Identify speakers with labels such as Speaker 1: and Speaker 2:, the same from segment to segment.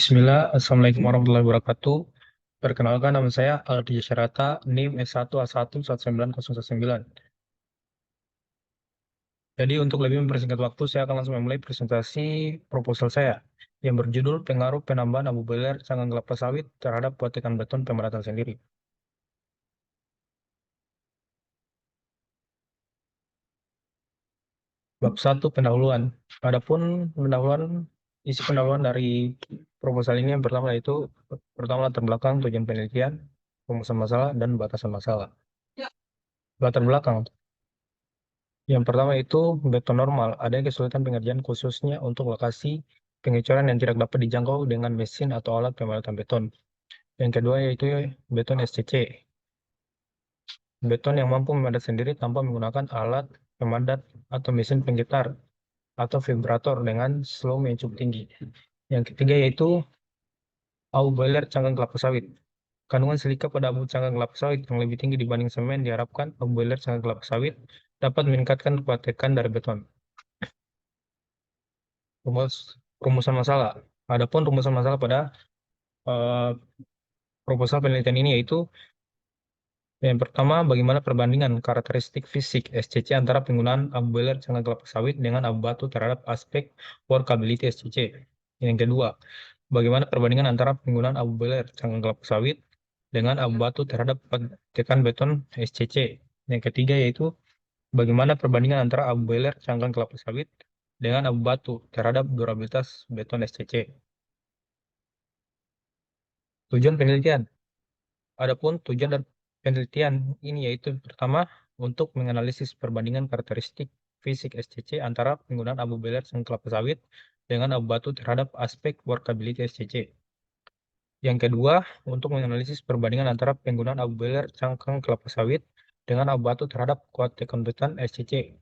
Speaker 1: Bismillah, Assalamualaikum warahmatullahi wabarakatuh. Perkenalkan nama saya Aldi Syarata, NIM S1A11909. Jadi untuk lebih mempersingkat waktu, saya akan langsung memulai presentasi proposal saya yang berjudul Pengaruh Penambahan Abu Beler Cangkang Kelapa Sawit terhadap Protekan Beton Pemeratan Sendiri. Bab 1 Pendahuluan. Adapun isi pendahuluan dari proposal ini yang pertama yaitu pertama latar belakang, tujuan penelitian, rumusan masalah, dan batasan masalah. Latar belakang. Yang pertama itu beton normal. Ada kesulitan pengerjaan khususnya untuk lokasi pengecoran yang tidak dapat dijangkau dengan mesin atau alat pemadatan beton. Yang kedua yaitu beton SCC. Beton yang mampu memadat sendiri tanpa menggunakan alat pemadat atau mesin penggetar atau vibrator dengan slow yang cukup tinggi. Yang ketiga yaitu abu boiler cangkang kelapa sawit. Kandungan silika pada abu cangkang kelapa sawit yang lebih tinggi dibanding semen diharapkan abu boiler cangkang kelapa sawit dapat meningkatkan kuat tekan dari beton. Rumus rumusan masalah. Adapun rumusan masalah pada eh, proposal penelitian ini yaitu yang pertama, bagaimana perbandingan karakteristik fisik SCC antara penggunaan abu boiler cangkang kelapa sawit dengan abu batu terhadap aspek workability SCC. Yang kedua, bagaimana perbandingan antara penggunaan abu boiler cangkang kelapa sawit dengan abu batu terhadap tekan beton SCC. Yang ketiga yaitu bagaimana perbandingan antara abu boiler cangkang kelapa sawit dengan abu batu terhadap durabilitas beton SCC. Tujuan penelitian. Adapun tujuan dan penelitian ini yaitu pertama untuk menganalisis perbandingan karakteristik fisik SCC antara penggunaan abu boiler cangkang kelapa sawit dengan abu batu terhadap aspek workability SCC. Yang kedua, untuk menganalisis perbandingan antara penggunaan abu boiler cangkang kelapa sawit dengan abu batu terhadap kuat tekan beton SCC.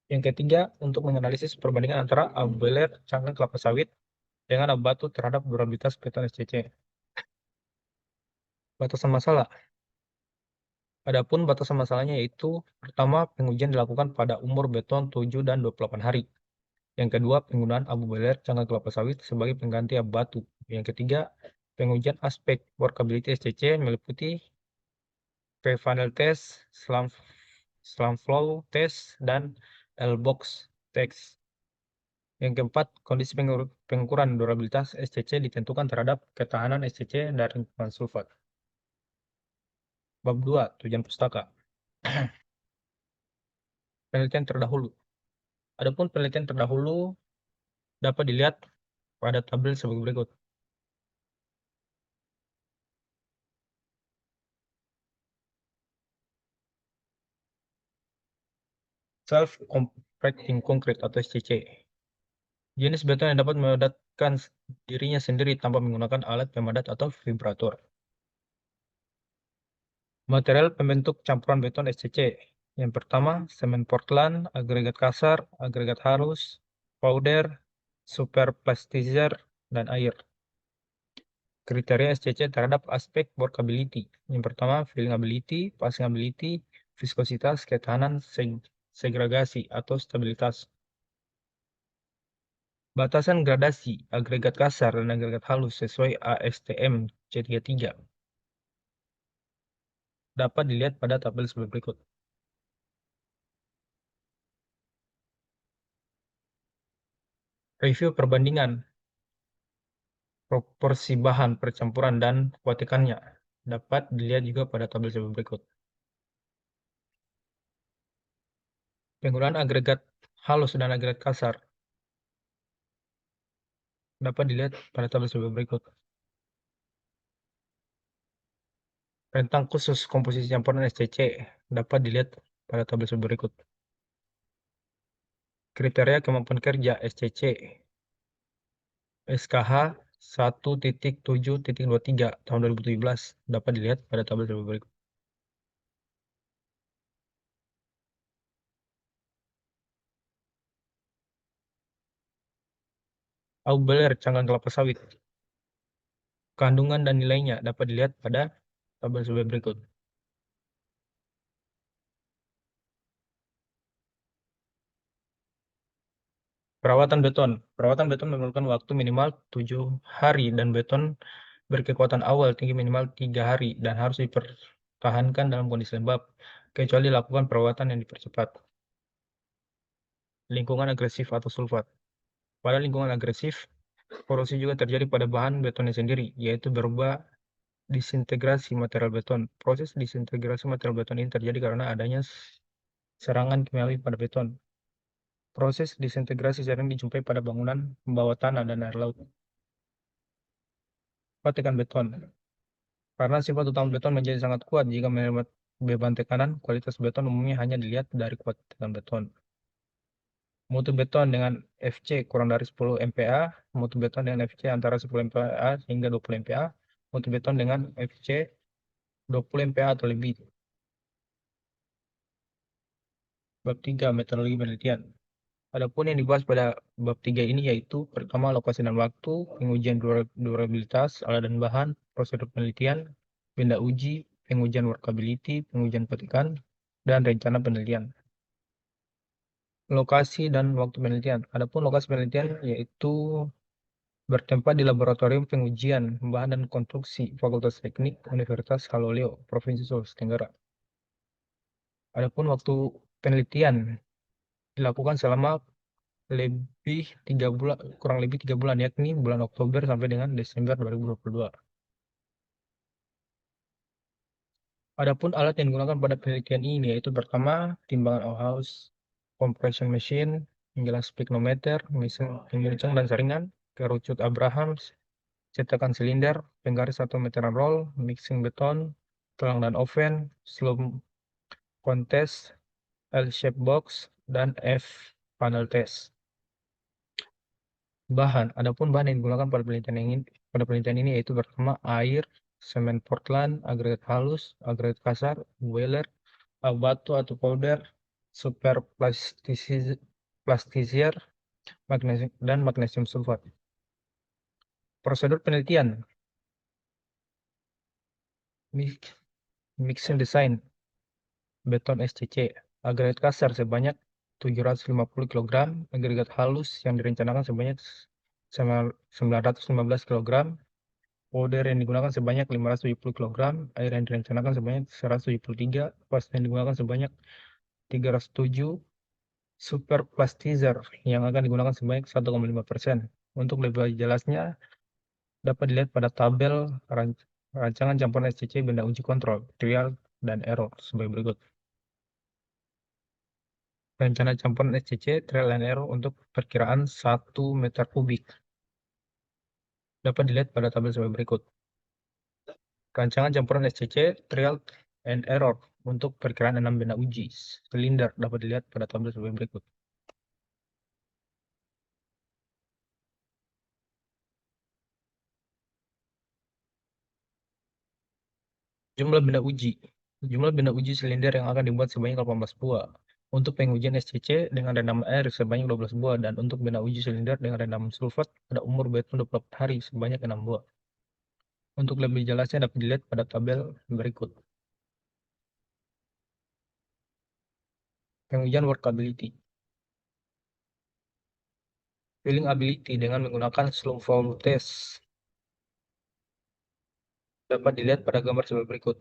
Speaker 1: Yang ketiga, untuk menganalisis perbandingan antara abu boiler cangkang kelapa sawit dengan abu batu terhadap durabilitas beton SCC. Batasan masalah. Adapun batasan masalahnya yaitu pertama, pengujian dilakukan pada umur beton 7 dan 28 hari. Yang kedua, penggunaan abu boiler cangkang kelapa sawit sebagai pengganti abu batu. Yang ketiga, pengujian aspek workability SCC meliputi P-funnel test, slam flow test, dan L-box test. Yang keempat, kondisi pengukuran durabilitas SCC ditentukan terhadap ketahanan SCC dari lingkungan sulfat. Bab 2, tujuan pustaka. Penelitian terdahulu. Adapun penelitian terdahulu dapat dilihat pada tabel sebagai berikut. Self-compacting concrete atau SCC. Jenis beton yang dapat memadatkan dirinya sendiri tanpa menggunakan alat pemadat atau vibrator. Material pembentuk campuran beton SCC. Yang pertama, semen Portland, agregat kasar, agregat halus, powder, superplasticizer, dan air. Kriteria SCC terhadap aspek workability. Yang pertama, fillingability, passingability, viskositas, ketahanan, segregasi atau stabilitas. Batasan gradasi agregat kasar dan agregat halus sesuai ASTM C33 dapat dilihat pada tabel sebelah berikut. Review perbandingan proporsi bahan percampuran dan kuatikannya dapat dilihat juga pada tabel sebelah berikut. Penggunaan agregat halus dan agregat kasar dapat dilihat pada tabel sebelah berikut. Rentang khusus komposisi campuran SCC dapat dilihat pada tabel sebelah berikut. Kriteria kemampuan kerja SCC SKH 1.7.23 tahun 2017 dapat dilihat pada tabel sebelah berikut. Abu boiler cangkang kelapa sawit. Kandungan dan nilainya dapat dilihat pada tabel sebelah berikut. Perawatan beton. Perawatan beton memerlukan waktu minimal 7 hari dan beton berkekuatan awal tinggi minimal 3 hari dan harus dipertahankan dalam kondisi lembab, kecuali dilakukan perawatan yang dipercepat. Lingkungan agresif atau sulfat. Pada lingkungan agresif, korosi juga terjadi pada bahan betonnya sendiri, yaitu berubah disintegrasi material beton. Proses disintegrasi material beton ini terjadi karena adanya serangan kimiawi pada beton. Proses disintegrasi sering dijumpai pada bangunan pembawa tanah dan air laut. Tekan beton. Karena sifat utama beton menjadi sangat kuat jika menerima beban tekanan, kualitas beton umumnya hanya dilihat dari kuat tekan beton. Mutu beton dengan FC kurang dari 10 MPa, mutu beton dengan FC antara 10 MPa hingga 20 MPa, mutu beton dengan FC 20 MPa atau lebih. Bab 3 Meteorologi penelitian. Adapun yang dibahas pada bab 3 ini yaitu pertama lokasi dan waktu, pengujian durabilitas alat dan bahan, prosedur penelitian, benda uji, pengujian workability, pengujian petikan, dan rencana penelitian. Lokasi dan waktu penelitian. Adapun lokasi penelitian yaitu bertempat di Laboratorium Pengujian Bahan dan Konstruksi Fakultas Teknik Universitas Haloleo, Provinsi Sulawesi Tenggara. Adapun waktu penelitian dilakukan selama kurang lebih 3 bulan, yakni bulan Oktober sampai dengan Desember 2022. Adapun alat yang digunakan pada penelitian ini yaitu pertama timbangan Auhaus, compression machine, penggilas pignometer, mesin pengencang dan saringan, kerucut Abrahams, cetakan silinder, penggaris atau meteran roll, mixing beton, tulang dan oven, slope contest, L-shape box, dan F-panel test. Bahan. Adapun bahan yang digunakan pada penelitian ini yaitu pertama air, semen Portland, agregat halus, agregat kasar, boiler, batu atau powder, super plasticizer, magnesium dan magnesium sulfat. Prosedur penelitian. Mixing design beton SCC. Agregat kasar sebanyak 750 kg, agregat halus yang direncanakan sebanyak 915 kg, powder yang digunakan sebanyak 570 kg, air yang direncanakan sebanyak 173, pasta yang digunakan sebanyak 307, super plasticizer yang akan digunakan sebanyak 1,5%. Untuk lebih jelasnya dapat dilihat pada tabel rancangan campuran SCC benda uji kontrol, trial, dan error sebagai berikut. Rencana campuran SCC, trial and error untuk perkiraan 1 meter kubik. Dapat dilihat pada tabel sebagai berikut. Rancangan campuran SCC, trial and error untuk perkiraan 6 benda uji silinder dapat dilihat pada tabel sebagai berikut. Jumlah benda uji. Jumlah benda uji silinder yang akan dibuat sebanyak 18 buah. Untuk pengujian SCC dengan rendaman air sebanyak 12 buah dan untuk benda uji silinder dengan rendaman sulfat pada umur beton 24 hari sebanyak 6 buah. Untuk lebih jelasnya dapat dilihat pada tabel berikut. Pengujian workability. Filling ability dengan menggunakan slope fall test dapat dilihat pada gambar sebagai berikut.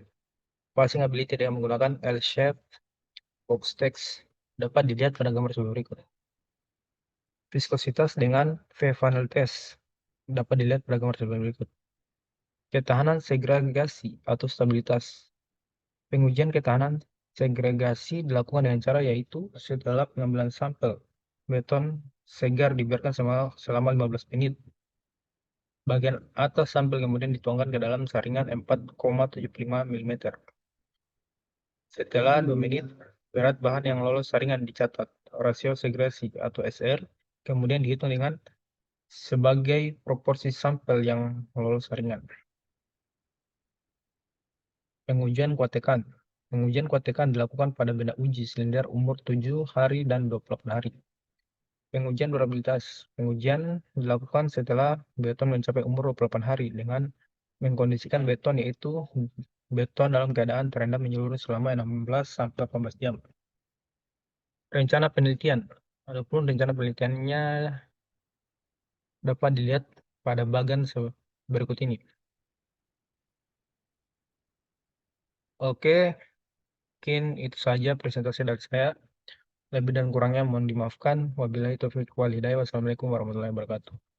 Speaker 1: Passing ability dengan menggunakan L-shape box text dapat dilihat pada gambar sebagai berikut. Viskositas dengan V-funnel test dapat dilihat pada gambar sebagai berikut. Ketahanan segregasi atau stabilitas. Pengujian ketahanan segregasi dilakukan dengan cara yaitu setelah pengambilan sampel beton segar dibiarkan selama 15 menit. Bagian atas sampel kemudian dituangkan ke dalam saringan 4,75 mm. Setelah 2 menit, berat bahan yang lolos saringan dicatat, rasio segregasi atau SR, kemudian dihitung dengan sebagai proporsi sampel yang lolos saringan. Pengujian kuat tekan. Pengujian kuat tekan dilakukan pada benda uji silinder umur 7 hari dan 28 hari. Pengujian durabilitas. Pengujian dilakukan setelah beton mencapai umur 28 hari dengan mengkondisikan beton yaitu beton dalam keadaan terendam menyeluruh selama 16 sampai 18 jam. Rencana penelitian. Adapun rencana penelitiannya dapat dilihat pada bagan berikut ini. Oke, mungkin itu saja presentasi dari saya. Lebih dan kurangnya mohon dimaafkan. Wabillahi taufiq wal hidayah. Wassalamualaikum warahmatullahi wabarakatuh.